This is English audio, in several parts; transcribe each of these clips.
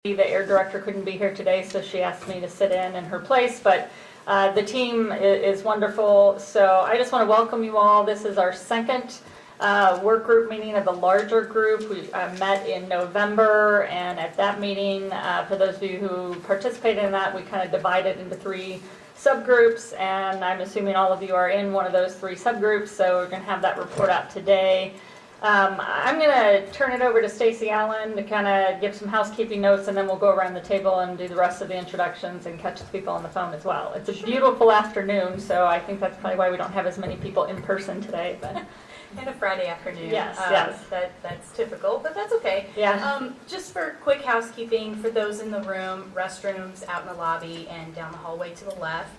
The air director couldn't be here today, so she asked me to sit in her place, but the team is wonderful. So I just want to welcome you all. This is our second work group meeting of the larger group. We met in November, and at that meeting, for those of you who participated in that, we kind of divided into three subgroups, and I'm assuming all of you are in one of those three subgroups, so we're going to have that report out today. I'm going to turn it over to Stacy Allen to kind of give some housekeeping notes, and then we'll go around the table and do the rest of the introductions and catch the people on the phone as well. It's a beautiful afternoon, so I think that's probably why we don't have as many people in person today. But and a Friday afternoon. Yes. That's typical, but that's okay. Yeah. Just for quick housekeeping, for those in the room, restrooms out in the lobby and down the hallway to the left.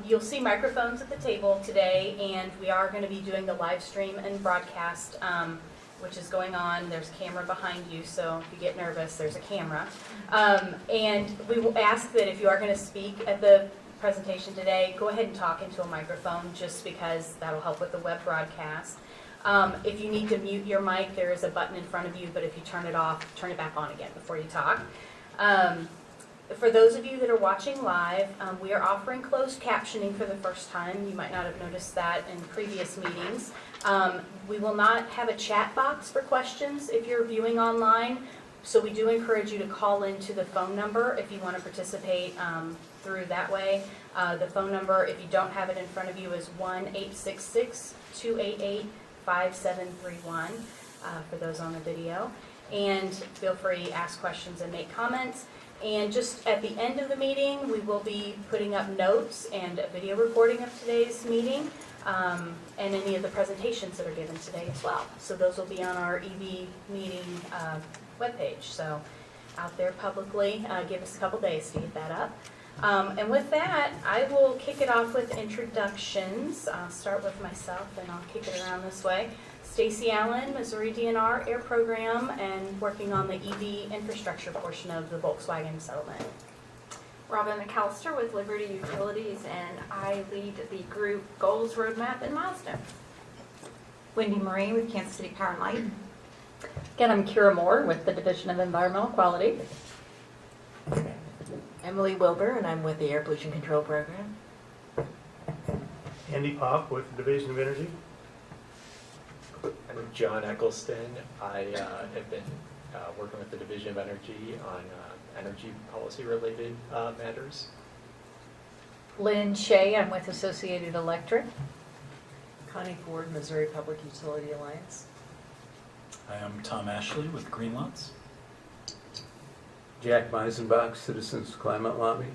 You'll see microphones at the table today, and we are going to be doing the live stream and broadcast, which is going on. There's a camera behind you, so if you get nervous, there's a camera. And we will ask that if you are going to speak at the presentation today, go ahead and talk into a microphone, just because that'll help with the web broadcast. If you need to mute your mic, there is a button in front of you, but if you turn it off, turn it back on again before you talk. For those of you that are watching live, we are offering closed captioning for the first time. You might not have noticed that in previous meetings. We will not have a chat box for questions if you're viewing online, so we do encourage you to call into the phone number if you want to participate through that way. The phone number, if you don't have it in front of you, is 1-866-288-5731 for those on the video. And feel free to ask questions and make comments. And just at the end of the meeting, we will be putting up notes and a video recording of today's meeting and any of the presentations that are given today as well. So those will be on our EV meeting webpage. So out there publicly, give us a couple days to get that up. And with that, I will kick it off with introductions. I'll start with myself and I'll kick it around this way. Stacy Allen, Missouri DNR Air Program, and working on the EV infrastructure portion of the Volkswagen settlement. Robin McAllister with Liberty Utilities, and I lead the group Goals, Roadmap, and Milestones. Wendy Marie with Kansas City Power and Light. Again, I'm Kira Moore with the Division of Environmental Quality. Emily Wilbur, and I'm with the Air Pollution Control Program. Andy Popp with the Division of Energy. I'm John Eccleston. I have been working with the Division of Energy on energy policy related matters. Lynn Shea, I'm with Associated Electric. Connie Ford, Missouri Public Utility Alliance. I am Tom Ashley with Greenlots. Jack Meisenbach, Citizens Climate Lobby.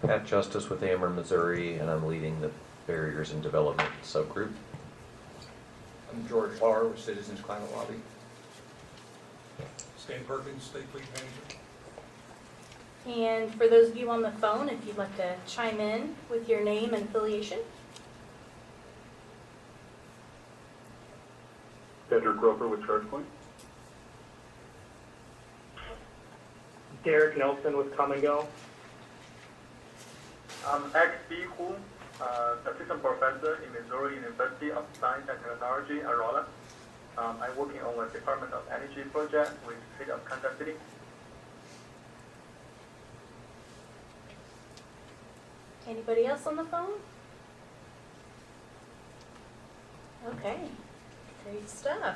Pat Justice with Amber, Missouri, and I'm leading the Barriers and Development subgroup. I'm George Lauer with Citizens Climate Lobby. Stan Perkins, State Fleet Manager. And for those of you on the phone, if you'd like to chime in with your name and affiliation. Cedric Roper with ChargePoint. Derek Nelson with Come and Go. I'm XB Hu, Assistant Professor in Missouri University of Science and Technology, Aurora. I'm working on a Department of Energy project with the City of Kansas City. Anybody else on the phone? Okay, great stuff.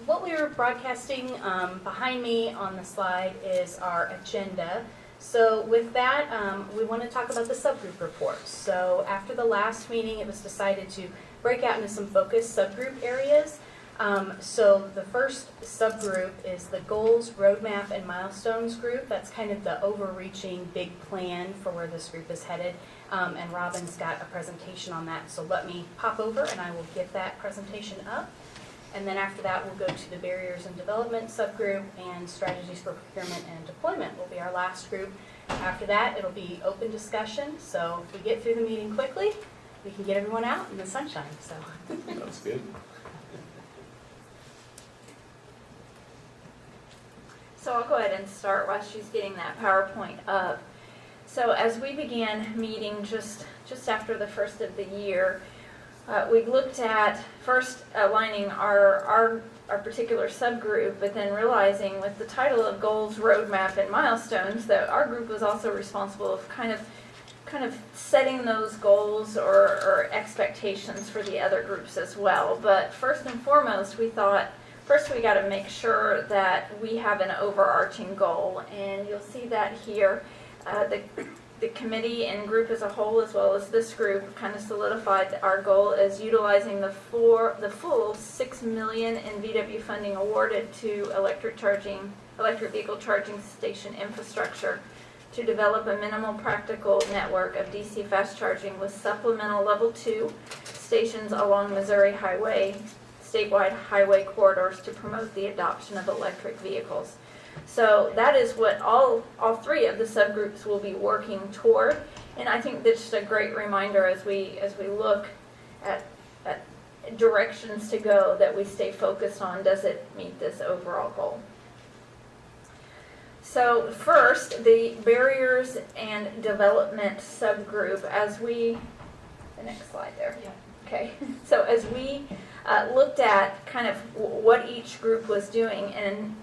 What we are broadcasting behind me on the slide is our agenda. So with that, we want to talk about the subgroup reports. So after the last meeting, it was decided to break out into some focused subgroup areas. So the first subgroup is the Goals, Roadmap, and Milestones group. That's kind of the overreaching big plan for where this group is headed. And Robin's got a presentation on that. So let me pop over and I will get that presentation up. And then after that, we'll go to the Barriers and Development subgroup, and Strategies for Procurement and Deployment will be our last group. After that, it'll be open discussion. So if we get through the meeting quickly, we can get everyone out in the sunshine. So That's good. So I'll go ahead and start while she's getting that PowerPoint up. So as we began meeting just after the first of the year, We've looked at first aligning our our particular subgroup, but then realizing with the title of Goals, Roadmap, and Milestones that our group was also responsible of kind of setting those goals or expectations for the other groups as well. But first and foremost, we thought, first we got to make sure that we have an overarching goal, and you'll see that here. The committee and group as a whole, as well as this group, kind of solidified our goal as utilizing the full $6 million in VW funding awarded to electric vehicle charging station infrastructure to develop a minimal practical network of DC fast charging with supplemental level 2 stations along Missouri statewide highway corridors to promote the adoption of electric vehicles. So that is what all three of the subgroups will be working toward, and I think that's just a great reminder as we look at directions to go, that we stay focused on, does it meet this overall goal? So first, the barriers and development subgroup, the next slide there. Yeah. Okay, so as we looked at kind of what each group was doing and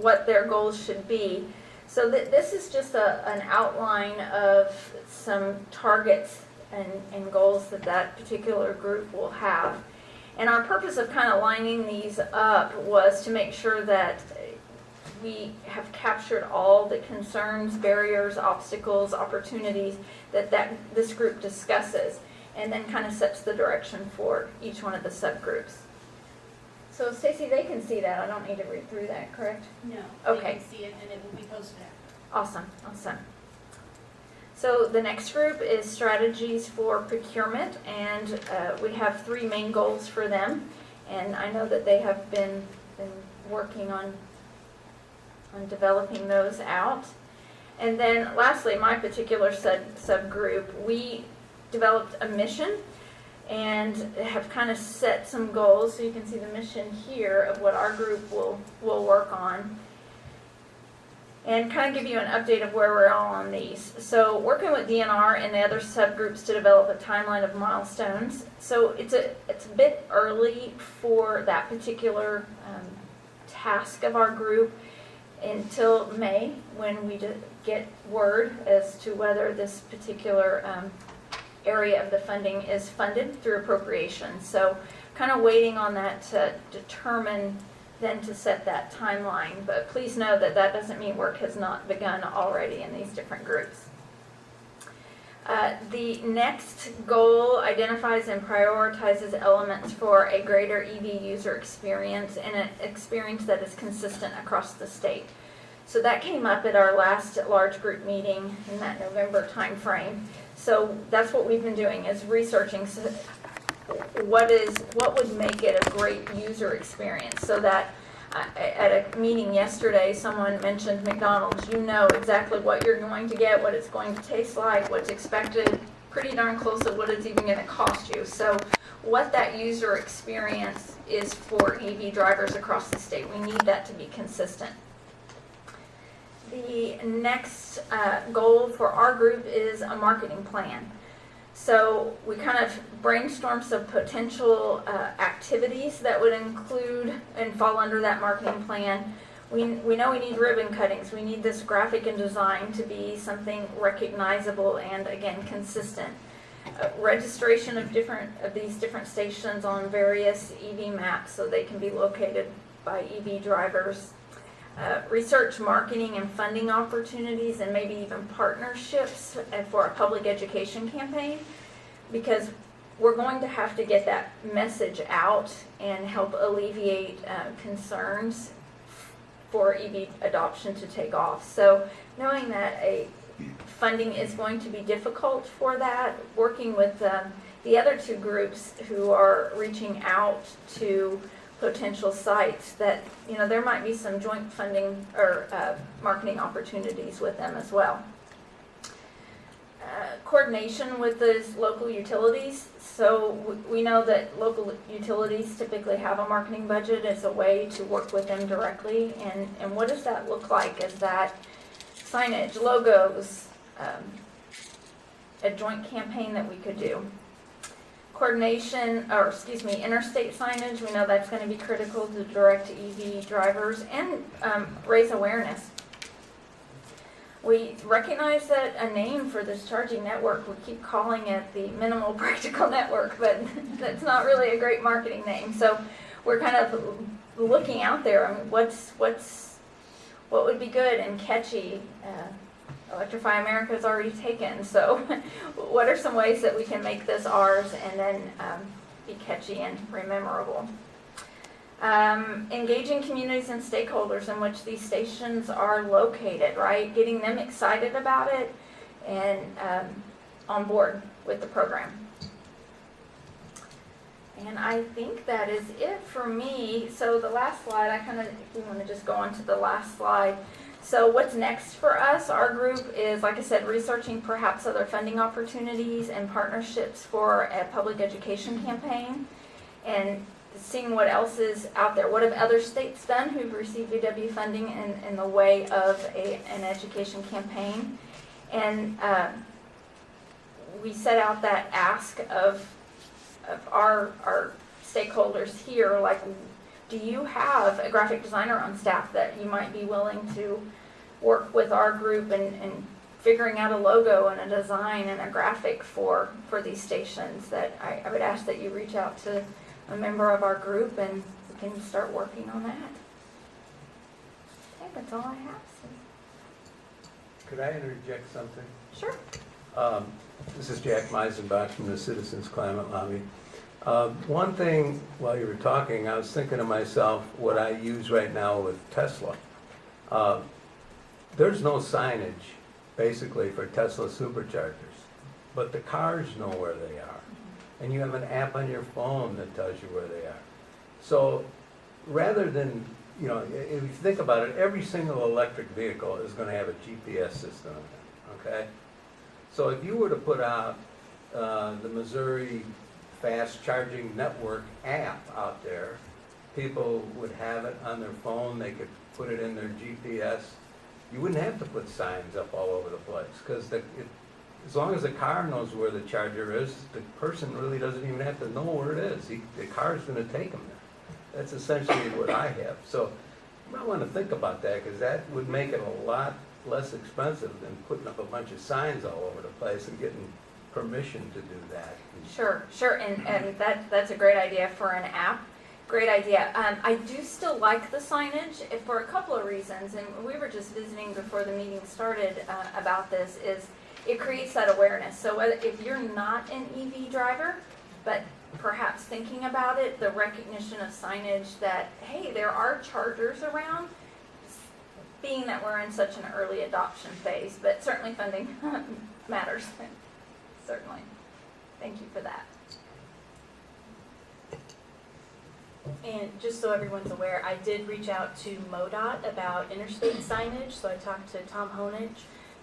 what their goals should be. So this is just an outline of some targets and goals that particular group will have. And our purpose of kind of lining these up was to make sure that we have captured all the concerns, barriers, obstacles, opportunities that this group discusses, and then kind of sets the direction for each one of the subgroups. So Stacy, they can see that. I don't need to read through that, correct? No. Okay. They can see it, and it will be posted after. Awesome. So the next group is strategies for procurement, and we have 3 main goals for them, and I know that they have been working on developing those out. And then lastly, my particular subgroup, we developed a mission and have kind of set some goals. So you can see the mission here of what our group will work on, and kind of give you an update of where we're all on these. So working with DNR and the other subgroups to develop a timeline of milestones. So it's a bit early for that particular task of our group until May, when we get word as to whether this particular area of the funding is funded through appropriation. So kind of waiting on that to determine then to set that timeline. But please know that that doesn't mean work has not begun already in these different groups. The next goal identifies and prioritizes elements for a greater EV user experience, and an experience that is consistent across the state. So that came up at our last large group meeting in that November timeframe. So that's what we've been doing, is researching what would make it a great user experience. So that at a meeting yesterday, someone mentioned McDonald's. You know exactly what you're going to get, what it's going to taste like, what's expected, pretty darn close to what it's even going to cost you. So what that user experience is for EV drivers across the state, we need that to be consistent. The next goal for our group is a marketing plan. So we kind of brainstormed some potential activities that would include and fall under that marketing plan. We know we need ribbon cuttings. We need this graphic and design to be something recognizable and, again, consistent. Registration of these different stations on various EV maps so they can be located by EV drivers. Research, marketing, and funding opportunities, and maybe even partnerships for a public education campaign, because we're going to have to get that message out and help alleviate concerns for EV adoption to take off. So knowing that funding is going to be difficult for that, working with the other 2 groups who are reaching out to potential sites, that there might be some joint funding or marketing opportunities with them as well. Coordination with those local utilities. So we know that local utilities typically have a marketing budget as a way to work with them directly. And what does that look like? Is that signage, logos, a joint campaign that we could do? coordination, or excuse me, interstate signage. We know that's going to be critical to direct EV drivers and raise awareness. We recognize that a name for this charging network, we keep calling it the minimal practical network, but that's not really a great marketing name. So we're kind of looking out there. I mean, what would be good and catchy? Electrify America is already taken. So what are some ways that we can make this ours and then be catchy and memorable? Engaging communities and stakeholders in which these stations are located, right? Getting them excited about it and on board with the program. And I think that is it for me. So the last slide, if we want to just go on to the last slide. So what's next for us? Our group is, like I said, researching perhaps other funding opportunities and partnerships for a public education campaign and seeing what else is out there. What have other states done who've received VW funding in the way of an education campaign? And we set out that ask of our stakeholders here, like, do you have a graphic designer on staff that you might be willing to work with our group and figuring out a logo and a design and a graphic for these stations? That I would ask that you reach out to a member of our group and we can start working on that. Okay, that's all I have. Could I interject something? Sure. This is Jack Meisenbach from the Citizens Climate Lobby. One thing, while you were talking, I was thinking to myself what I use right now with Tesla. There's no signage, basically, for Tesla superchargers, but the cars know where they are. And you have an app on your phone that tells you where they are. So rather than, if you think about it, every single electric vehicle is going to have a GPS system in it, okay? So if you were to put out the Missouri Fast Charging Network app out there, people would have it on their phone, they could put it in their GPS. You wouldn't have to put signs up all over the place, because as long as the car knows where the charger is, the person really doesn't even have to know where it is. The car's going to take them there. That's essentially what I have. So you might want to think about that, because that would make it a lot less expensive than putting up a bunch of signs all over the place and getting permission to do that. Sure, and that's a great idea for an app. Great idea. I do still like the signage for a couple of reasons, and we were just visiting before the meeting started about this, is it creates that awareness. So if you're not an EV driver, but perhaps thinking about it, the recognition of signage that, hey, there are chargers around, being that we're in such an early adoption phase, but certainly funding matters. Certainly. Thank you for that. And just so everyone's aware, I did reach out to MoDOT about interstate signage, so I talked to Tom Honich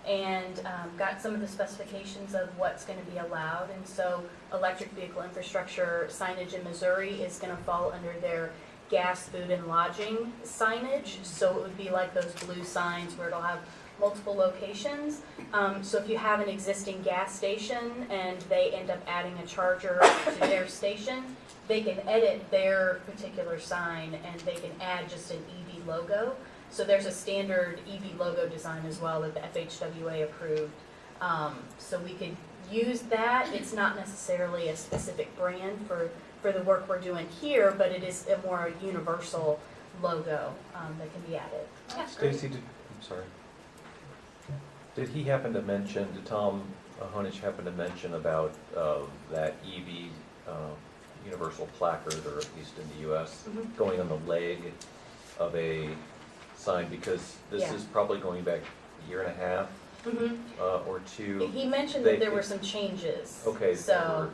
and got some of the specifications of what's going to be allowed. And so electric vehicle infrastructure signage in Missouri is going to fall under their gas, food, and lodging signage. So it would be like those blue signs where it'll have multiple locations. So if you have an existing gas station and they end up adding a charger to their station, they can edit their particular sign and they can add just an EV logo. So there's a standard EV logo design as well that the FHWA approved. So we could use that. It's not necessarily a specific brand for the work we're doing here, but it is a more universal logo that can be added. Yeah. Stacy, I'm sorry. Did he happen to mention, did Tom Honich happen to mention about that EV universal placard, or at least in the U.S., going on the leg of a sign? Because this is probably going back a year and a half or two. He mentioned that there were some changes. Okay, so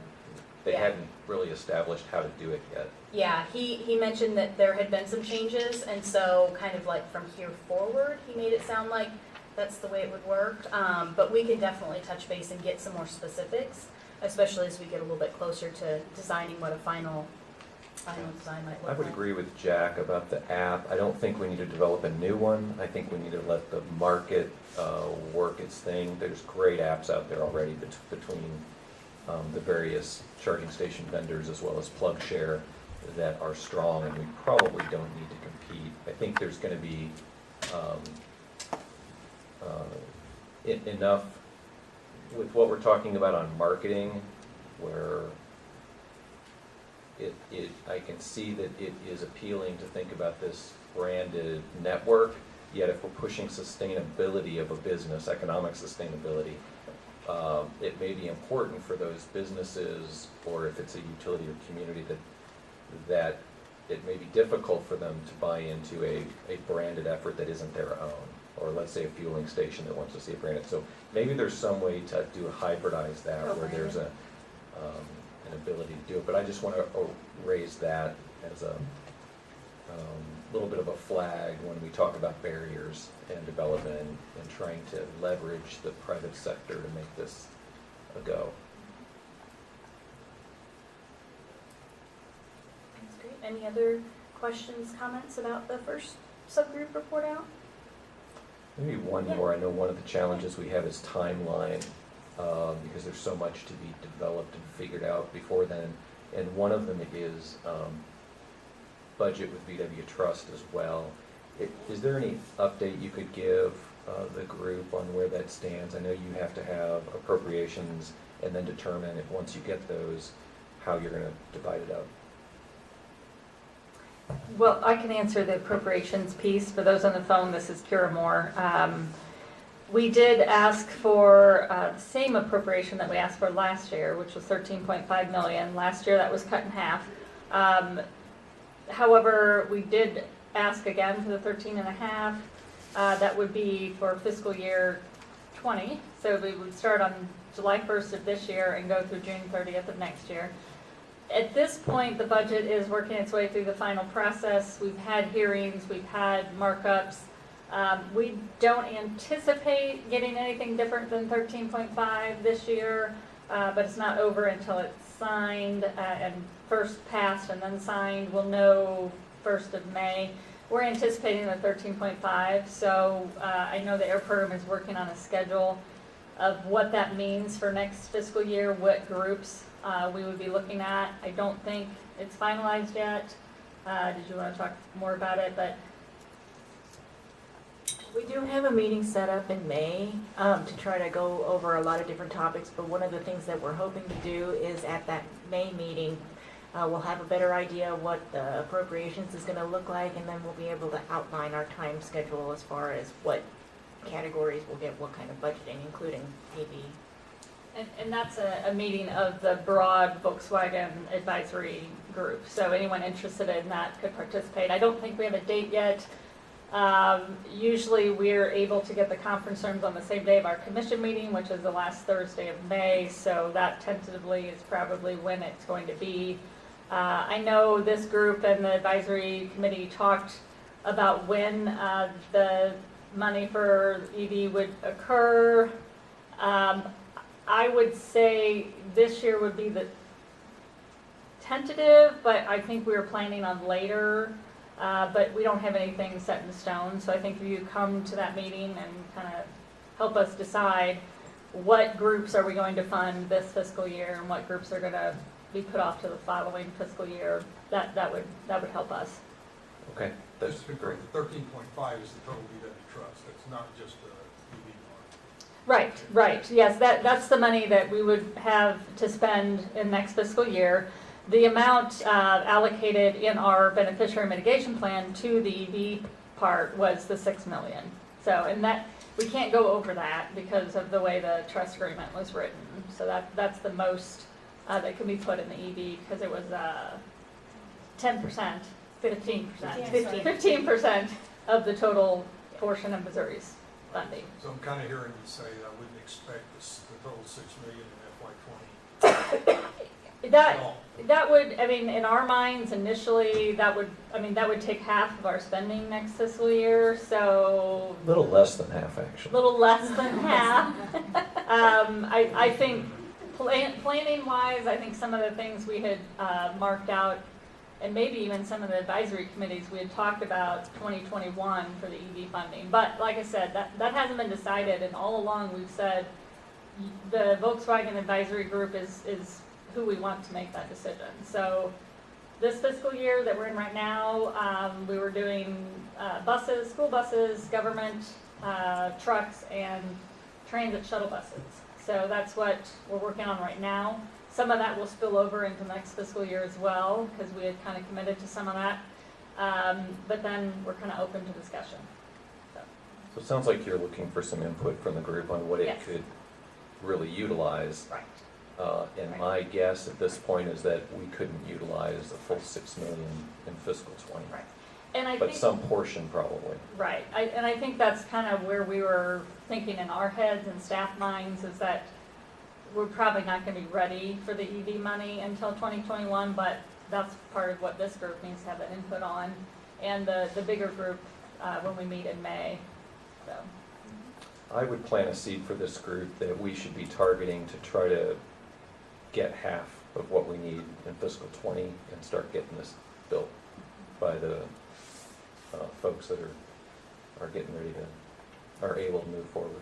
they hadn't really established how to do it yet. Yeah, he mentioned that there had been some changes, and so kind of like from here forward, he made it sound like that's the way it would work. But we can definitely touch base and get some more specifics, especially as we get a little bit closer to designing what a final design might look like. I would agree with Jack about the app. I don't think we need to develop a new one. I think we need to let the market work its thing. There's great apps out there already between the various charging station vendors as well as PlugShare that are strong, and we probably don't need to compete. I think there's going to be enough with what we're talking about on marketing, where I can see that it is appealing to think about this branded network, yet if we're pushing sustainability of a business, economic sustainability, it may be important for those businesses, or if it's a utility or community, that it may be difficult for them to buy into a branded effort that isn't their own, or let's say a fueling station that wants to see it branded. So maybe there's some way to hybridize that, where there's an ability to do it. But I just want to raise that as a little bit of a flag when we talk about barriers and development and trying to leverage the private sector to make this a go. That's great. Any other questions, comments about the first subgroup report out? Maybe one more. I know one of the challenges we have is timeline, because there's so much to be developed and figured out before then. And one of them is budget with VW Trust as well. Is there any update you could give the group on where that stands? I know you have to have appropriations and then determine if once you get those, how you're going to divide it up. Well, I can answer the appropriations piece. For those on the phone, this is Kira Moore. We did ask for the same appropriation that we asked for last year, which was $13.5 million. Last year, that was cut in half. However, we did ask again for the 13.5. That would be for fiscal year 20. So we would start on July 1st of this year and go through June 30th of next year. At this point, the budget is working its way through the final process. We've had hearings, we've had markups. We don't anticipate getting anything different than 13.5 this year, but it's not over until it's signed and first passed and then signed. We'll know 1st of May. We're anticipating the 13.5, so I know the air program is working on a schedule of what that means for next fiscal year, what groups we would be looking at. I don't think it's finalized yet. Did you want to talk more about it? But We do have a meeting set up in May to try to go over a lot of different topics, but one of the things that we're hoping to do is at that May meeting, we'll have a better idea of what the appropriations is going to look like, and then we'll be able to outline our time schedule as far as what categories will get what kind of budgeting, including AV. And that's a meeting of the broad Volkswagen advisory group. So anyone interested in that could participate. I don't think we have a date yet. Usually we're able to get the conference rooms on the same day of our commission meeting, which is the last Thursday of May. So that tentatively is probably when it's going to be. I know this group and the advisory committee talked about when the money for EV would occur. I would say this year would be the tentative, but I think we were planning on later. But we don't have anything set in stone. So I think if you come to that meeting and kind of help us decide what groups are we going to fund this fiscal year and what groups are going to be put off to the following fiscal year, that would help us. Okay, that's Just to great. confirm, the 13.5 is the total VW trust. It's not just the EV one. Right. Yes, that's the money that we would have to spend in next fiscal year. The amount allocated in our beneficiary mitigation plan to the EV part was the $6 million. So, and that we can't go over that because of the way the trust agreement was written. So that's the most that can be put in the EV because it was 10%, 15% of the total portion of Missouri's funding. So I'm kind of hearing you say that I wouldn't expect the total $6 million in FY20. That would, I mean, in our minds initially, that would take half of our spending next fiscal year, so. A little less than half, actually. A little less than half. I think planning wise, I think some of the things we had marked out, and maybe even some of the advisory committees, we had talked about 2021 for the EV funding. But like I said, that hasn't been decided, and all along we've said, the Volkswagen Advisory Group is who we want to make that decision. So this fiscal year that we're in right now, we were doing buses, school buses, government trucks, and transit shuttle buses. So that's what we're working on right now. Some of that will spill over into next fiscal year as well, because we had kind of committed to some of that. But then we're kind of open to discussion. So it sounds like you're looking for some input from the group on what it Yes. could really utilize. Right. And Right. my guess at this point is that we couldn't utilize the full 6 million in fiscal '20. Right. And I But think, some portion probably. right, and I think that's kind of where we were thinking in our heads and staff minds, is that we're probably not going to be ready for the EV money until 2021, but that's part of what this group needs to have an input on, and the bigger group when we meet in May. So, I would plant a seed for this group that we should be targeting to try to get half of what we need in fiscal '20 and start getting this built by the folks that are getting ready to, are able to move forward.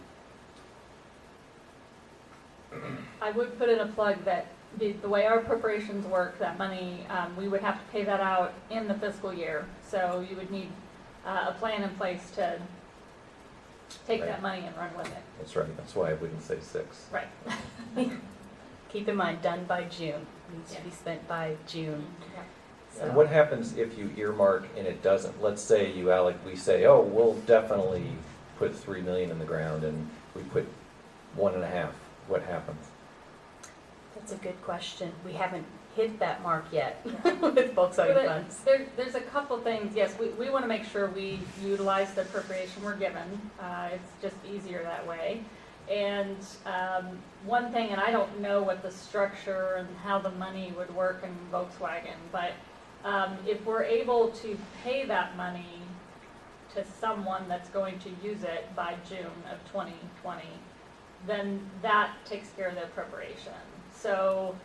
I would put in a plug that the way our appropriations work, that money, we would have to pay that out in the fiscal year. So you would need a plan in place to take that Right. money and run with it. That's right, that's why I wouldn't say 6. Right. Keep in mind, done by June, needs to be spent by June. And what happens if you earmark and it doesn't? Let's say we say, oh, we'll definitely put 3 million in the ground and we put 1.5. What happens? That's a good question. We haven't hit that mark yet with But Volkswagen funds. there's a couple things, yes, we want to make sure we utilize the appropriation we're given. It's just easier that way. And one thing, and I don't know what the structure and how the money would work in Volkswagen, but if we're able to pay that money to someone that's going to use it by June of 2020, then that takes care of the appropriation. So,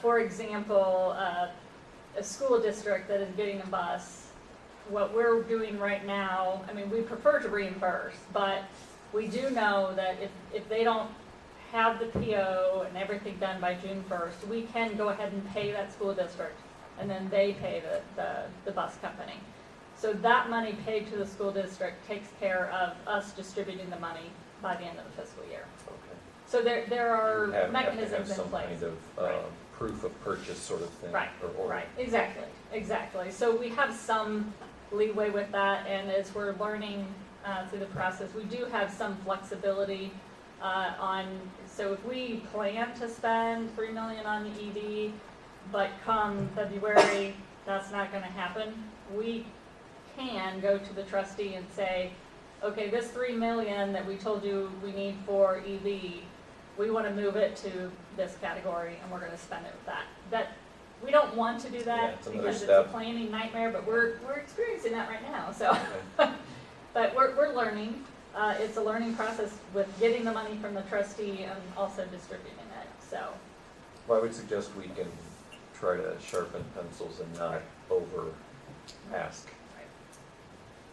for example, a school district that is getting a bus, what we're doing right now, I mean, we prefer to reimburse, but we do know that if they don't have the PO and everything done by June 1st, we can go ahead and pay that school district, and then they pay the bus company. So that money paid to the school district takes care of us distributing the money by the end of the fiscal year. Okay. So there are You have to have mechanisms in some place. kind of Right. proof of purchase sort of thing. Right, or- right, exactly. So we have some leeway with that, and as we're learning through the process, we do have some flexibility so if we plan to spend 3 million on the EV, but come February, that's not gonna happen, we can go to the trustee and say, okay, this 3 million that we told you we need for EV, we want to move it to this category and we're going to spend it with that. We don't want to do Yeah, that it's another because it's step. a planning nightmare, but we're experiencing that right now, so. But we're learning. It's a learning process with getting the money from the trustee and also distributing it, so. Well, I would suggest we can try to sharpen pencils and not over ask.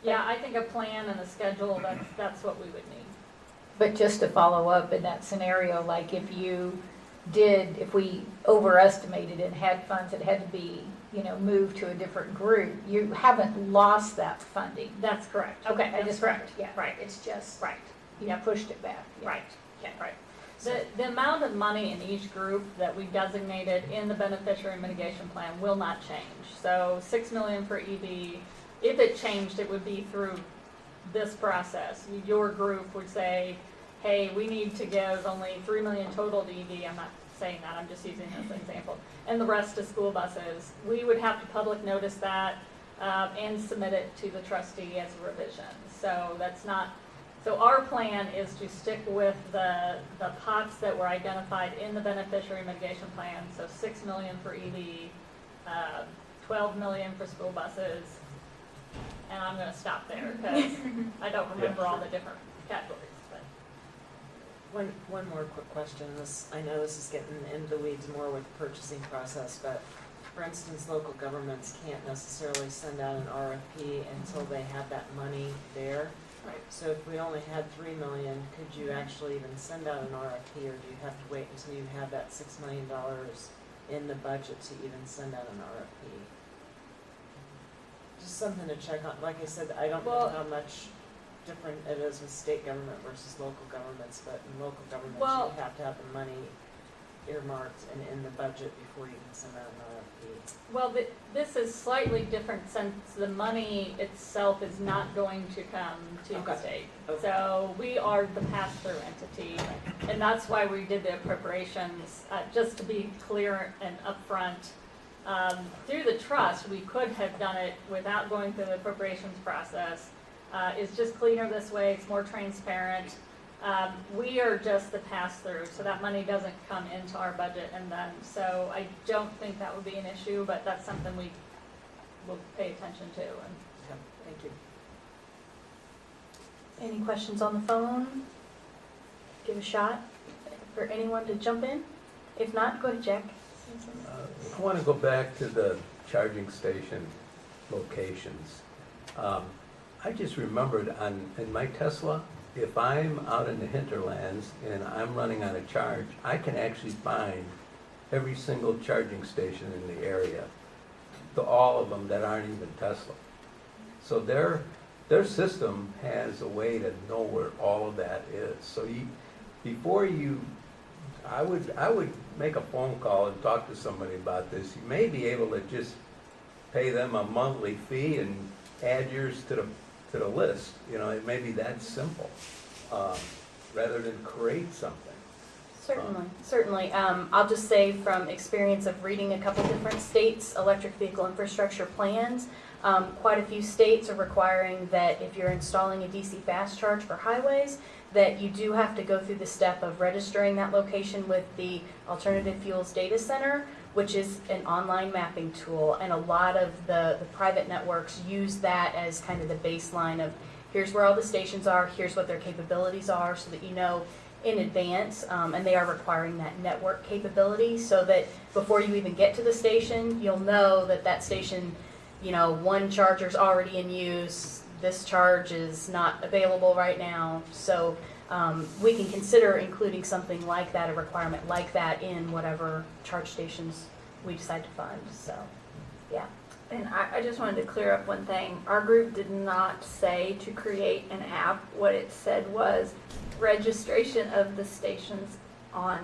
Yeah, I think a plan and a schedule, that's what we would need. But just to follow up in that scenario, like if we overestimated and had funds that had to be, moved to a different group, you haven't lost that funding. That's correct. Okay, I That's just correct. Yeah, Right, it's just, right, you pushed it back. Yeah. right, right. The amount of money in each group that we designated in the beneficiary mitigation plan will not change. So 6 million for EV, if it changed, it would be through this process. Your group would say, hey, we need to give only 3 million total to EV. I'm not saying that, I'm just using this example. And the rest to school buses. We would have to public notice that and submit it to the trustee as a revision. So that's not, so our plan is to stick with the pots that were identified in the beneficiary mitigation plan. So 6 million for EV, 12 million for school buses, and I'm gonna stop there because I don't remember all the different categories. But One more quick question. I know this is getting into the weeds more with the purchasing process, but for instance, local governments can't necessarily send out an RFP until they have that money there. Right, so if we only had 3 million, could you actually even send out an RFP, or do you have to wait until you have that $6 million in the budget to even send out an RFP? Just something to check on. Like I said, I don't know Well- how much different it is with state government versus local governments, but in local governments, Well- you have to have the money earmarked and in the budget before you can send out an RFP. Well, this is slightly different since the money itself is not going to come to the Okay. state. Okay. So we are the pass-through entity, and that's why we did the appropriations, just to be clear and upfront. Through the trust, we could have done it without going through the appropriations process. It's just cleaner this way, it's more transparent. We are just the pass-through, so that money doesn't come into our budget and then, so I don't think that would be an issue, but that's something we will pay attention to. And Okay, thank you. Any questions on the phone? Give a shot for anyone to jump in. If not, go ahead, Jack. I want to go back to the charging station locations. I just remembered in my Tesla, if I'm out in the hinterlands and I'm running on a charge, I can actually find every single charging station in the area, all of them that aren't even Tesla. So their system has a way to know where all of that is. So I would make a phone call and talk to somebody about this. You may be able to just pay them a monthly fee and add yours to the list. You know, it may be that simple, rather than create something. Certainly. I'll just say from experience of reading a couple different states' electric vehicle infrastructure plans, quite a few states are requiring that if you're installing a DC fast charge for highways, that you do have to go through the step of registering that location with the Alternative Fuels Data Center, which is an online mapping tool, and a lot of the private networks use that as kind of the baseline of here's where all the stations are, here's what their capabilities are, so that you know in advance, and they are requiring that network capability so that before you even get to the station, you'll know that that station, you know, one charger's already in use, this charge is not available right now. So we can consider including something like that, a requirement like that in whatever charge stations we decide to fund. So, yeah. And I just wanted to clear up one thing. Our group did not say to create an app. What it said was registration of the stations on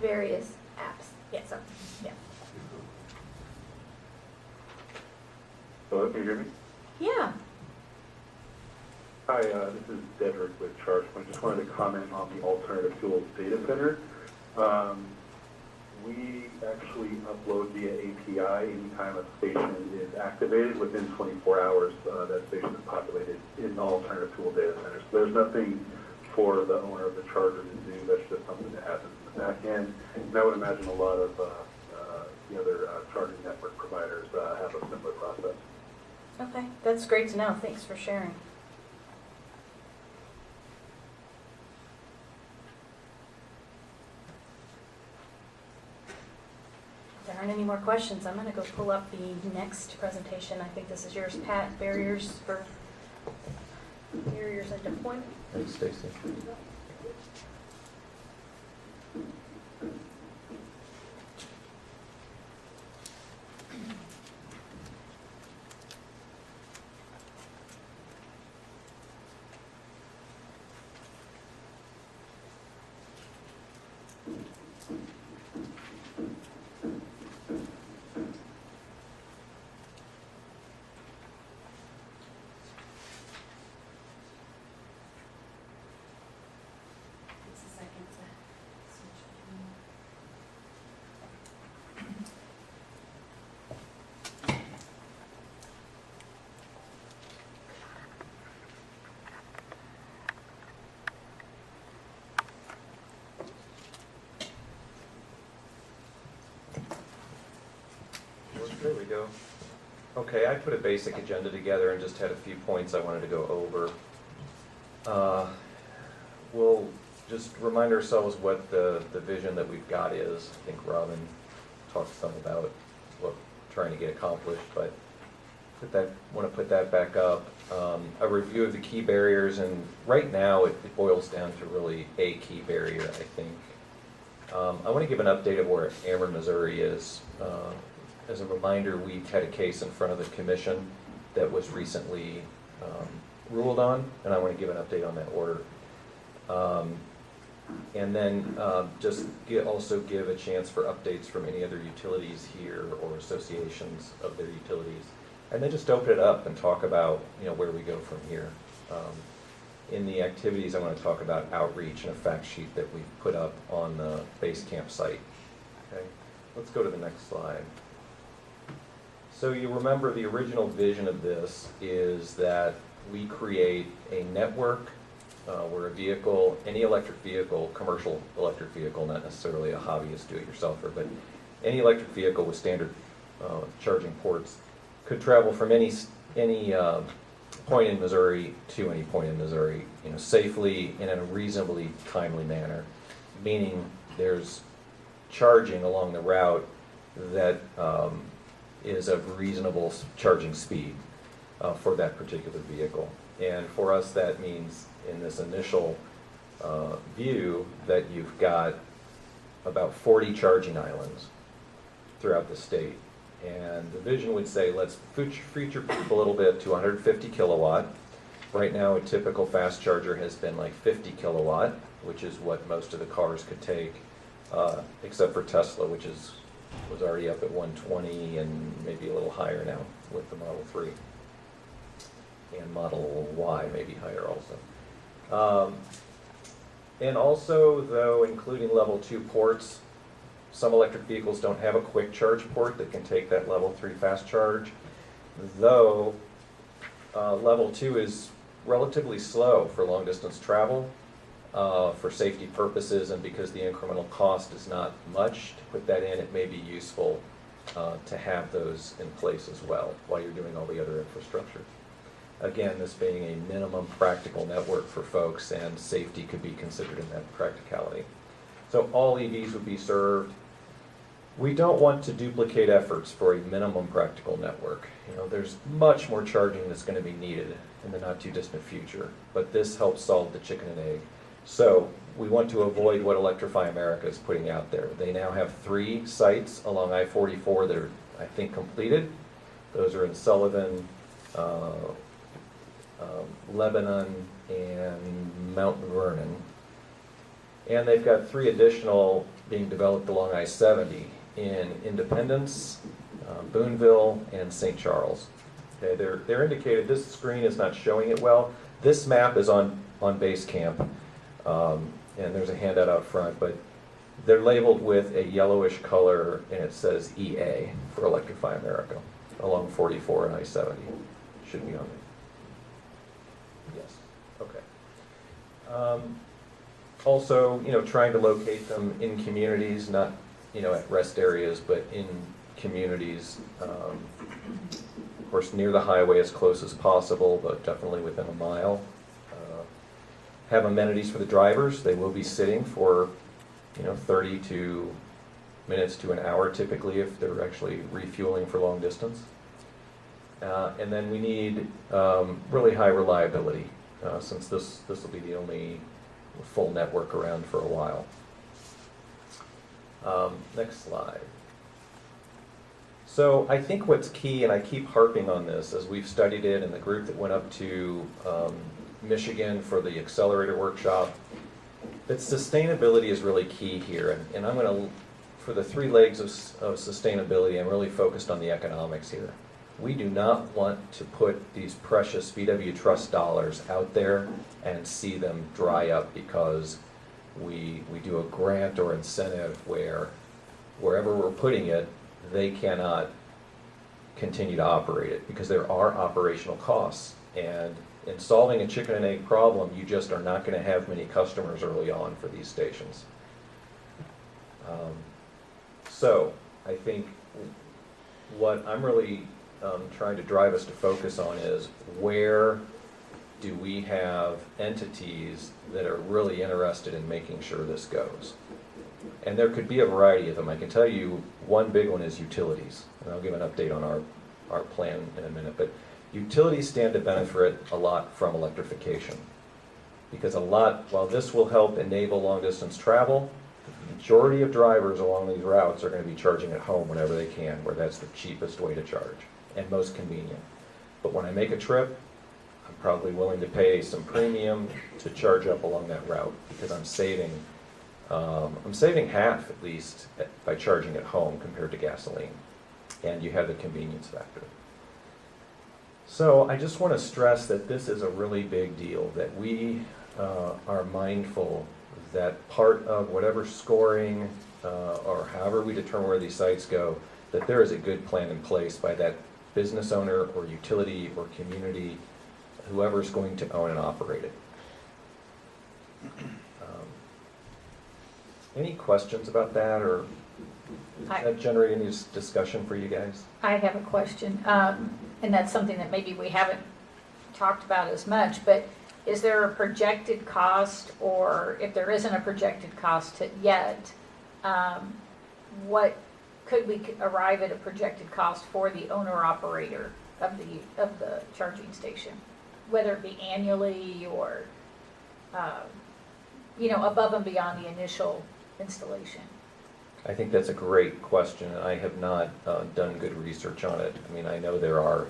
various apps. Yeah. So, yeah. Hello, can you hear me? Yeah. Hi, this is Dedrick with ChargePoint. Just wanted to comment on the Alternative Fuels Data Center. We actually upload via API anytime a station is activated. Within 24 hours, that station is populated in the Alternative Fuel Data Center. So there's nothing for the owner of the charger to do. That's just something that happens in the back end. And I would imagine a lot of the other charging network providers have a similar process. Okay, that's great to know. Thanks for sharing. If there aren't any more questions, I'm going to go pull up the next presentation. I think this is yours, Pat, barriers and deployment. Thanks, Stacy. Takes a second to switch between. There we go. Okay, I put a basic agenda together and just had a few points I wanted to go over. We'll just remind ourselves what the vision that we've got is. I think Robin talked some about what we're trying to get accomplished, but Want to put that back up. A review of the key barriers, and right now it boils down to really a key barrier, I think. I want to give an update of where Ameren, Missouri is. As a reminder, we had a case in front of the commission that was recently ruled on, and I want to give an update on that order. And then also give a chance for updates from any other utilities here or associations of their utilities. And then just open it up and talk about, where we go from here. In the activities, I want to talk about outreach and a fact sheet that we've put up on the base camp site. Okay, let's go to the next slide. So you remember the original vision of this is that we create a network where a vehicle, any electric vehicle, commercial electric vehicle, not necessarily a hobbyist do-it-yourselfer, but any electric vehicle with standard charging ports could travel from any point in Missouri to any point in Missouri, safely and in a reasonably timely manner. Meaning there's charging along the route that is of reasonable charging speed for that particular vehicle. And for us, that means in this initial view that you've got about 40 charging islands throughout the state. And the vision would say, let's future proof a little bit to 150 kilowatt. Right now, a typical fast charger has been like 50 kilowatt, which is what most of the cars could take, except for Tesla, which was already up at 120 and maybe a little higher now with the Model 3. And Model Y maybe higher also. And also, though, including level 2 ports, some electric vehicles don't have a quick charge port that can take that level 3 fast charge, though level 2 is relatively slow for long distance travel for safety purposes, and because the incremental cost is not much to put that in, it may be useful to have those in place as well while you're doing all the other infrastructure. Again, this being a minimum practical network for folks, and safety could be considered in that practicality. So all EVs would be served. We don't want to duplicate efforts for a minimum practical network. There's much more charging that's going to be needed in the not too distant future, but this helps solve the chicken and egg. So we want to avoid what Electrify America is putting out there. They now have 3 sites along I-44 that are, I think, completed. Those are in Sullivan, Lebanon, and Mount Vernon. And they've got 3 additional being developed along I-70 in Independence, Boonville, and St. Charles. Okay, they're indicated. This screen is not showing it well. This map is on base camp, and there's a handout out front, but they're labeled with a yellowish color, and it says EA for Electrify America along 44 and I-70. Should be on there. Yes. Okay. Also, trying to locate them in communities, not, at rest areas, but in communities. Of course, near the highway as close as possible, but definitely within a mile. Have amenities for the drivers. They will be sitting for, 30 minutes to an hour typically if they're actually refueling for long distance. And then we need really high reliability, since this will be the only full network around for a while. Next slide. So I think what's key, and I keep harping on this as we've studied it, and the group that went up to Michigan for the accelerator workshop, that sustainability is really key here. And I'm going to, for the 3 legs of sustainability, I'm really focused on the economics here. We do not want to put these precious VW Trust dollars out there and see them dry up because we do a grant or incentive where wherever we're putting it, they cannot continue to operate it because there are operational costs. And in solving a chicken and egg problem, you just are not going to have many customers early on for these stations. So I think what I'm really trying to drive us to focus on is where do we have entities that are really interested in making sure this goes. And there could be a variety of them. I can tell you one big one is utilities, and I'll give an update on our our plan in a minute, but utilities stand to benefit a lot from electrification. Because while this will help enable long-distance travel, the majority of drivers along these routes are going to be charging at home whenever they can, where that's the cheapest way to charge and most convenient. But when I make a trip, I'm probably willing to pay some premium to charge up along that route because I'm saving half at least by charging at home compared to gasoline. And you have the convenience factor. So I just want to stress that this is a really big deal, that we are mindful that part of whatever scoring or however we determine where these sites go, that there is a good plan in place by that business owner or utility or community, whoever's going to own and operate it. Any questions about that, or does that generate any discussion for you guys? I have a question, and that's something that maybe we haven't talked about as much, but is there a projected cost, or if there isn't a projected cost yet, what could we arrive at a projected cost for the owner-operator of the charging station? Whether it be annually or, above and beyond the initial installation? I think that's a great question. I have not done good research on it. I mean, I know there are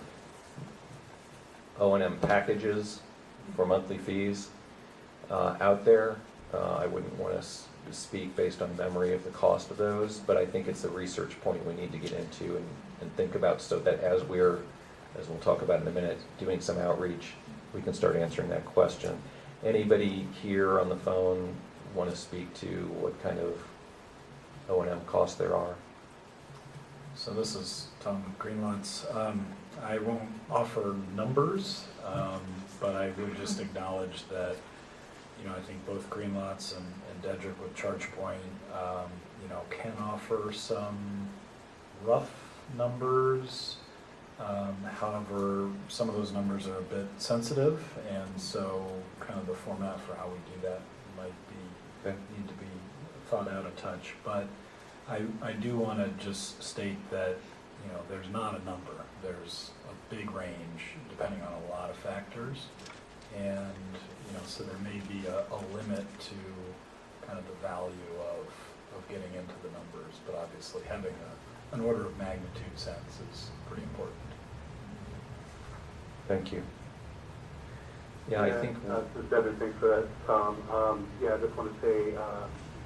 O&M packages for monthly fees out there. I wouldn't want to speak based on memory of the cost of those, but I think it's a research point we need to get into and think about, so that as we'll talk about in a minute, doing some outreach, we can start answering that question. Anybody here on the phone want to speak to what kind of O&M costs there are? So this is Tom Greenlots. I won't offer numbers, but I would just acknowledge that, I think both Greenlots and Dedrick with ChargePoint, can offer some rough numbers. However, some of those numbers are a bit sensitive, and so kind of the format for how we do that might need to be thought out a touch. But I do want to just state that, there's not a number. There's a big range depending on a lot of factors. And, so there may be a limit to kind of the value of getting into the numbers. But obviously having an order of magnitude sense is pretty important. Thank you. Yeah, I think... Devin, thanks for that, Tom. I just want to say,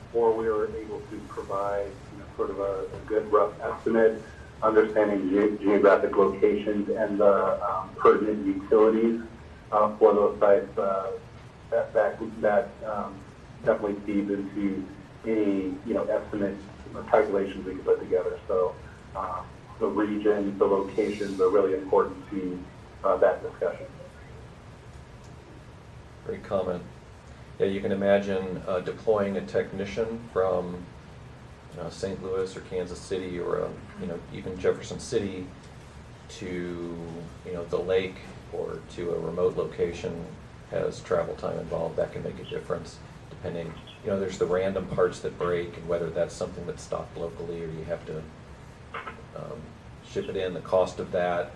before we were able to provide sort of a good rough estimate, understanding geographic locations and the pertinent utilities for those sites, that definitely feeds into any estimates or calculations we could put together. So the region, the locations are really important to that discussion. Great comment. Yeah, you can imagine deploying a technician from St. Louis or Kansas City or even Jefferson City to the lake or to a remote location has travel time involved. That can make a difference depending. There's the random parts that break, and whether that's something that's stocked locally or you have to ship it in, the cost of that.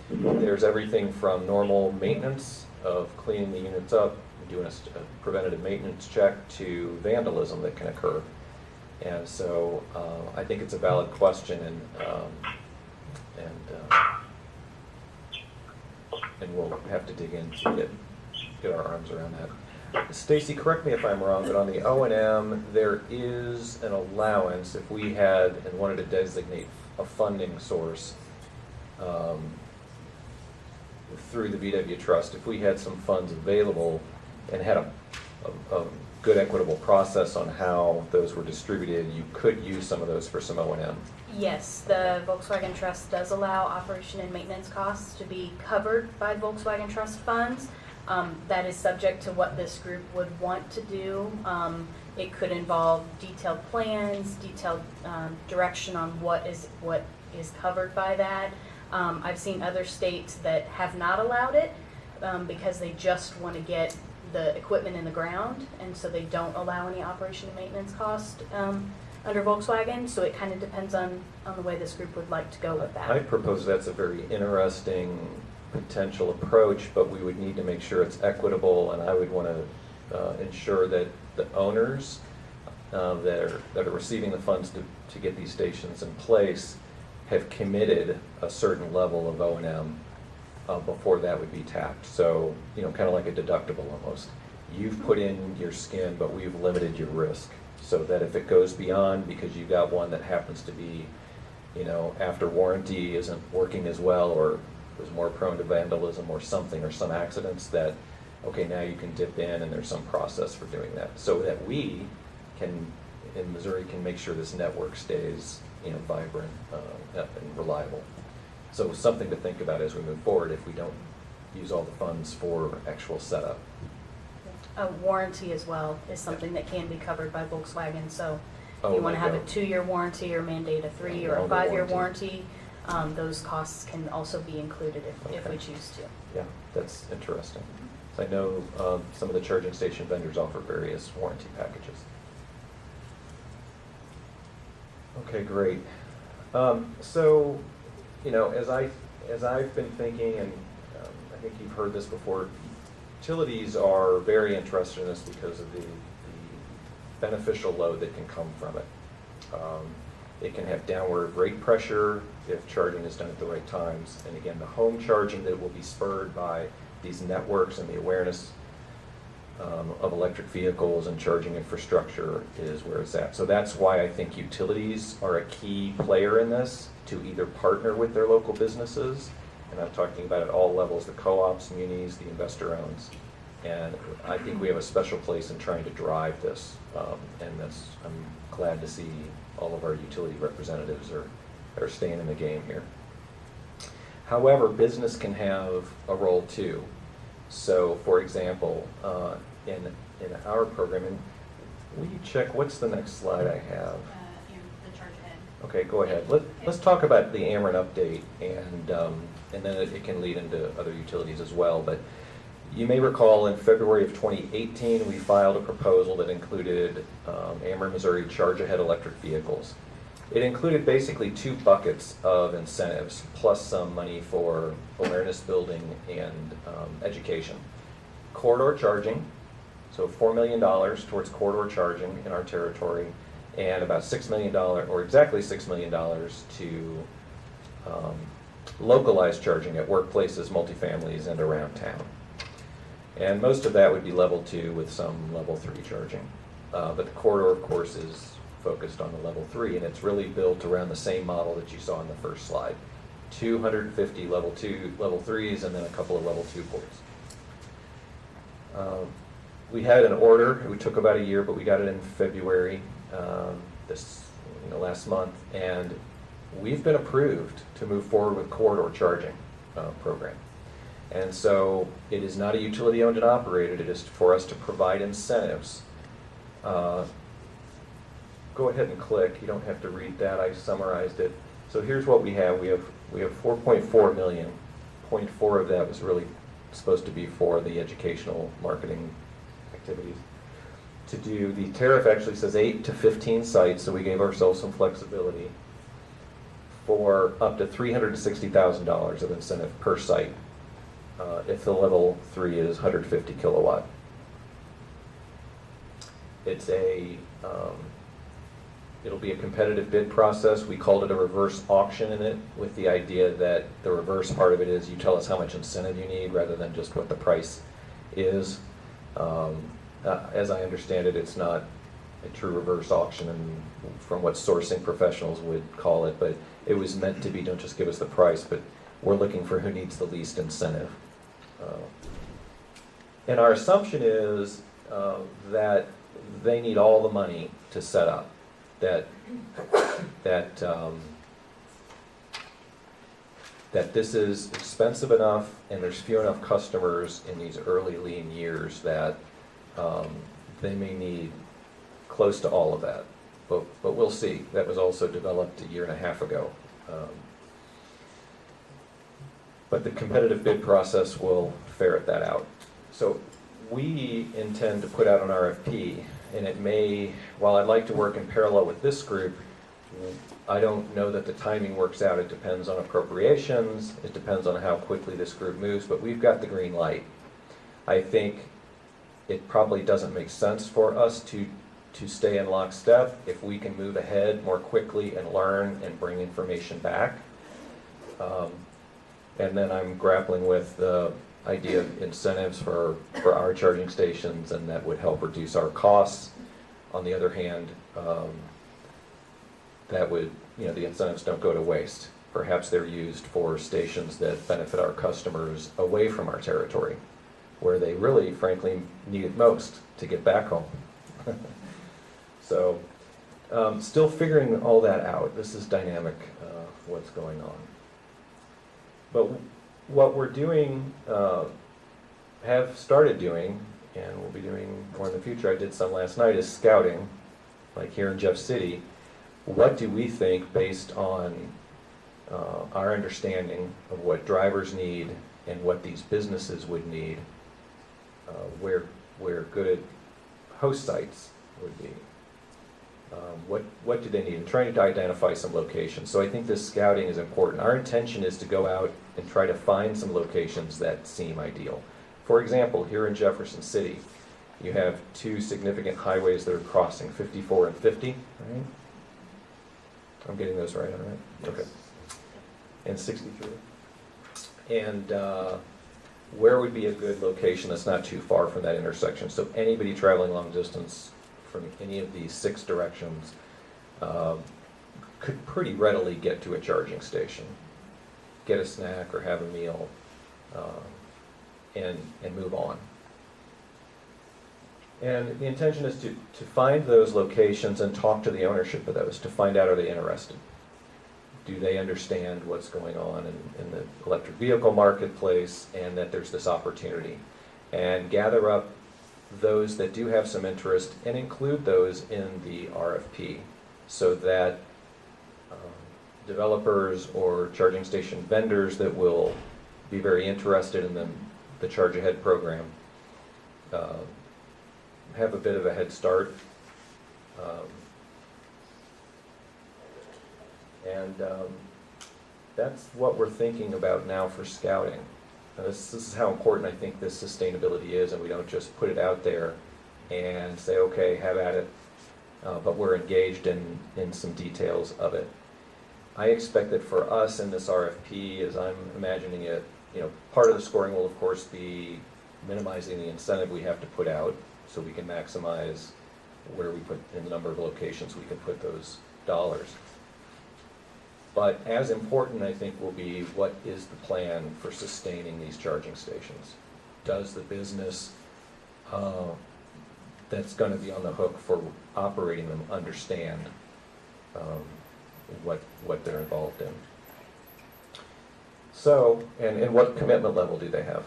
There's everything from normal maintenance of cleaning the units up, doing a preventative maintenance check, to vandalism that can occur. And so I think it's a valid question, and we'll have to dig in to get our arms around that. Stacy, correct me if I'm wrong, but on the O&M, there is an allowance if we had and wanted to designate a funding source through the VW Trust. If we had some funds available and had a good equitable process on how those were distributed, you could use some of those for some O&M. Yes, the Volkswagen Trust does allow operation and maintenance costs to be covered by Volkswagen Trust funds. That is subject to what this group would want to do. It could involve detailed plans, detailed direction on what is covered by that. I've seen other states that have not allowed it because they just want to get the equipment in the ground, and so they don't allow any operation and maintenance cost under Volkswagen, so it kind of depends on the way this group would like to go with that. I propose that's a very interesting potential approach, but we would need to make sure it's equitable, and I would want to ensure that the owners that are receiving the funds to get these stations in place have committed a certain level of O&M before that would be tapped. So, you know, kind of like a deductible almost. You've put in your skin, but we've limited your risk, so that if it goes beyond because you got one that happens to be, you know, after warranty isn't working as well, or was more prone to vandalism or something, or some accidents, that, okay, now you can dip in and there's some process for doing that, so that we can, in Missouri, can make sure this network stays, you know, vibrant and reliable. So something to think about as we move forward if we don't use all the funds for actual setup. Warranty as well is something that can be covered by Volkswagen, so Oh, you want to like have a 2-year warranty or mandate a 3 or a longer 5-year warranty. warranty. Those costs can also be included if we choose to. Yeah, that's interesting. So I know some of the charging station vendors offer various warranty packages. Okay, great. So, you know, as I've been thinking, and I think you've heard this before, utilities are very interested in this because of the beneficial load that can come from it. It can have downward rate pressure if charging is done at the right times. And again, the home charging that will be spurred by these networks and the awareness of electric vehicles and charging infrastructure is where it's at. So that's why I think utilities are a key player in this, to either partner with their local businesses, and I'm talking about at all levels, the co-ops, munis, the investor owns. And I think we have a special place in trying to drive this, and I'm glad to see all of our utility representatives are staying in the game here. However, business can have a role too. So, for example, in our program, and will you check, what's the next slide I have? The charge ahead. Okay, go ahead. Let's talk about the Ameren update, and then it can lead into other utilities as well. But you may recall in February of 2018, we filed a proposal that included Ameren Missouri Charge Ahead electric vehicles. It included basically 2 buckets of incentives, plus some money for awareness building and education. Corridor charging, so $4 million towards corridor charging in our territory, and about $6 million, or exactly $6 million to localized charging at workplaces, multifamilies, and around town. And most of that would be level 2 with some level 3 charging. But the corridor, of course, is focused on the level 3, and it's really built around the same model that you saw in the first slide. 250 level 3s, and then a couple of level 2 ports. We had an order. It took about a year, but we got it in February last month, and we've been approved to move forward with corridor charging program. And so it is not a utility owned and operated. It is for us to provide incentives. Go ahead and click. You don't have to read that. I summarized it. So here's what we have. We have 4.4 million. 0.4 of that was really supposed to be for the educational marketing activities. To do, the tariff actually says 8 to 15 sites, so we gave ourselves some flexibility for up to $360,000 of incentive per site. If the level 3 is 150 kilowatt. It'll be a competitive bid process. We called it a reverse auction in it, with the idea that the reverse part of it is you tell us how much incentive you need rather than just what the price is. As I understand it, it's not a true reverse auction, and from what sourcing professionals would call it, but it was meant to be, don't just give us the price, but we're looking for who needs the least incentive. And our assumption is that they need all the money to set up, that this is expensive enough and there's few enough customers in these early lean years that they may need close to all of that. But we'll see. That was also developed a year and a half ago. But the competitive bid process will ferret that out. So we intend to put out an RFP and it may, while I'd like to work in parallel with this group, I don't know that the timing works out. It depends on appropriations, it depends on how quickly this group moves, but we've got the green light. I think it probably doesn't make sense for us to stay in lockstep if we can move ahead more quickly and learn and bring information back. And then I'm grappling with the idea of incentives for our charging stations, and that would help reduce our costs. On the other hand, that would, the incentives don't go to waste. Perhaps they're used for stations that benefit our customers away from our territory, where they really, frankly, need it most to get back home. So, still figuring all that out. This is dynamic, what's going on. But what we're doing, have started doing, and will be doing more in the future, I did some last night, is scouting, like here in Jeff City. What do we think, based on our understanding of what drivers need and what these businesses would need, where good host sites would be? What do they need? And trying to identify some locations. So I think this scouting is important. Our intention is to go out and try to find some locations that seem ideal. For example, here in Jefferson City, you have two significant highways that are crossing, 54 and 50, right? I'm getting those right, all right? Okay. And 63. And where would be a good location that's not too far from that intersection? So anybody traveling long distance from any of these 6 directions could pretty readily get to a charging station, get a snack or have a meal, and move on. And the intention is to find those locations and talk to the ownership of those to find out, are they interested? Do they understand what's going on in the electric vehicle marketplace, and that there's this opportunity? And gather up those that do have some interest and include those in the RFP, so that developers or charging station vendors that will be very interested in the Charge Ahead program have a bit of a head start. That's what we're thinking about now for scouting. Now this is how important I think this sustainability is, and we don't just put it out there and say, okay, have at it, but we're engaged in some details of it. I expect that for us in this RFP, as I'm imagining it, part of the scoring will of course be minimizing the incentive we have to put out, so we can maximize where we put, in the number of locations we can put those dollars. But as important, I think, will be what is the plan for sustaining these charging stations? Does the business that's going to be on the hook for operating them understand what they're involved in? So, and what commitment level do they have?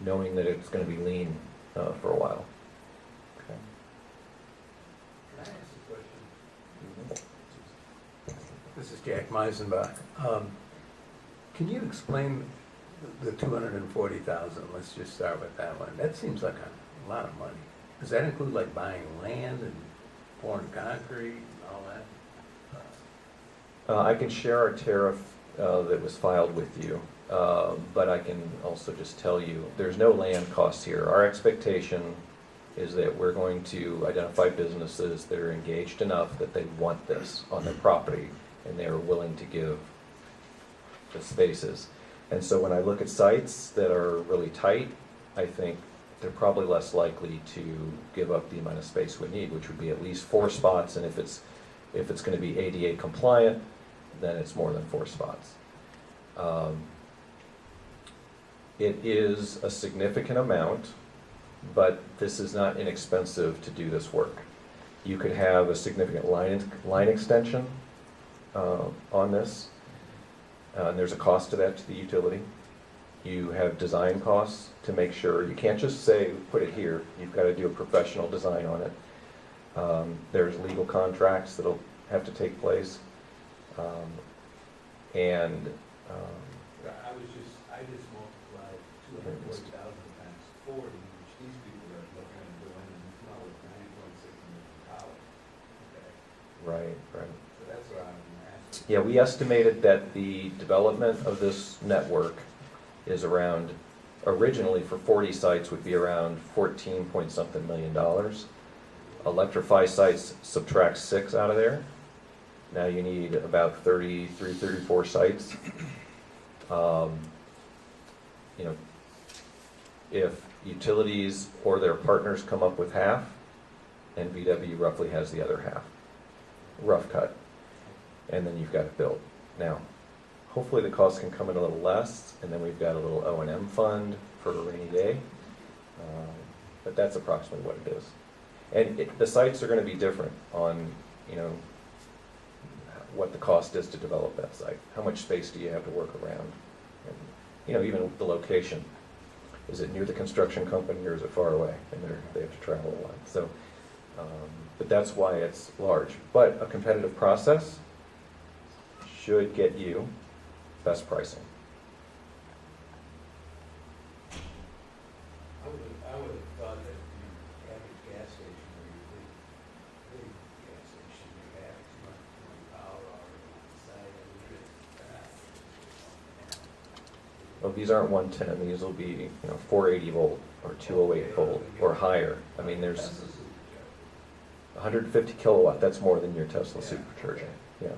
Knowing that it's going to be lean for a while. Okay. Can I ask a question? This is Jack Meisenbach. Can you explain the 240,000? Let's just start with that one. That seems like a lot of money. Does that include like buying land and pouring concrete and all that? I can share our tariff that was filed with you, but I can also just tell you there's no land costs here. Our expectation is that we're going to identify businesses that are engaged enough that they want this on their property, and they are willing to give the spaces. And so when I look at sites that are really tight, I think they're probably less likely to give up the amount of space we need, which would be at least 4 spots, and if it's going to be ADA compliant, then it's more than 4 spots. It is a significant amount, but this is not inexpensive to do this work. You could have a significant line extension on this, and there's a cost to that to the utility. You have design costs to make sure. You can't just say, put it here. You've got to do a professional design on it. There's legal contracts that'll have to take place. I just multiplied 240,000 times 40, which these people are looking at doing, and it's not with Right, right. So that's what I'm asking. Yeah, we estimated that the development of this network is around, originally for 40 sites would be around 14 point something million dollars. Electrify sites subtract 6 out of there. Now you need about 33, 34 sites. You know, if utilities or their partners come up with half, and VW roughly has the other half, rough cut, and then you've got it built. Now, hopefully the cost can come in a little less, and then we've got a little O&M fund for a rainy day, but that's approximately what it is. And the sites are going to be different on, you know, what the cost is to develop that site. How much space do you have to work around? And, you know, even the location. Is it near the construction company or is it far away? And they have to travel a lot. So, but that's why it's large. But a competitive process should get you best pricing. I would have thought that the average gas station or your big gas station would have 220 power hours on the side of Well, these aren't 110. These will be, you know, 480 volt or 208 volt or higher. I mean, there's 150 kilowatt. That's more than your Tesla supercharger. Yeah.